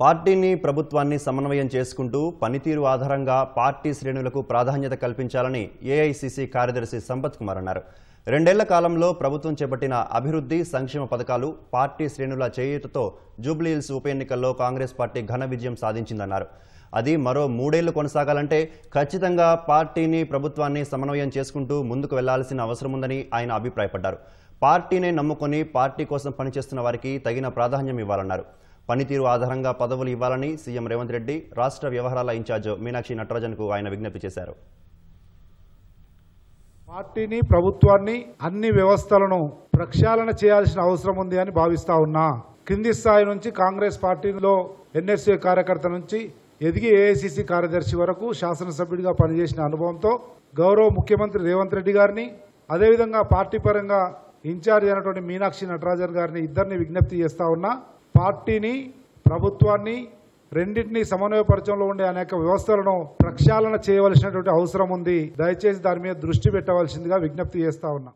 పార్టీని ప్రభుత్వాన్ని సమన్వయం చేసుకుంటూ పనితీరు ఆధారంగా పార్టీ శ్రేణులకు ప్రాధాన్యత కల్పించాలని ఏఐసీసీ కార్యదర్శి సంపత్ కుమార్ అన్నారు. 2 ఏళ్ల కాలంలో ప్రభుత్వం చేపట్టిన అభివృద్ధి సంక్షేమ పథకాలు పార్టీ శ్రేణుల చేయూతతో జూబ్లీహిల్స్ ఉప ఎన్నికల్లో కాంగ్రెస్ పార్టీ ఘన విజయం సాధించిందన్నారు. అది మరో 3 ఏళ్లు కొనసాగాలంటే ఖచ్చితంగా పార్టీని ప్రభుత్వాన్ని సమన్వయం చేసుకుంటూ ముందుకు వెళ్లాల్సిన అవసరం ఉందని ఆయన అభిప్రాయపడ్డారు. పార్టీనే నమ్ముకొని పార్టీ కోసం పనిచేస్తున్న వారికి తగిన ప్రాధాన్యం ఇవ్వాలన్నారు. పనితీరు ఆధారంగా పదవులు ఇవ్వాలని సీఎం రేవంత్ రెడ్డి రాష్ట్ర వ్యవహారాల ఇన్ఛార్జ్ మీనాక్షి నటరాజన్కు ఆయన విజ్ఞప్తి చేశారు. పార్టీని ప్రభుత్వాన్ని అన్ని వ్యవస్థలను ప్రక్షాళన చేయాల్సిన అవసరం ఉంది అని భావిస్తా ఉన్నా. కింది స్థాయి నుంచి కాంగ్రెస్ పార్టీలో ఎన్ఎస్ఏ కార్యకర్త నుంచి ఎదిగి ఏఐసీసీ కార్యదర్శి వరకు శాసనసభ్యుడిగా పనిచేసిన అనుభవంతో గౌరవ ముఖ్యమంత్రి రేవంత్ రెడ్డి గారిని, అదేవిధంగా పార్టీ పరంగా ఇన్ఛార్జ్ అయినటువంటి మీనాక్షి నటరాజన్ గారిని ఇద్దరిని విజ్ఞప్తి చేస్తా ఉన్నా. పార్టీని ప్రభుత్వాన్ని రెండింటినీ సమన్వయపరచంలో ఉండే అనేక వ్యవస్థలను ప్రక్షాళన చేయవలసినటువంటి అవసరం ఉంది. దయచేసి దాని మీద దృష్టి పెట్టవలసిందిగా విజ్ఞప్తి చేస్తా ఉన్నా.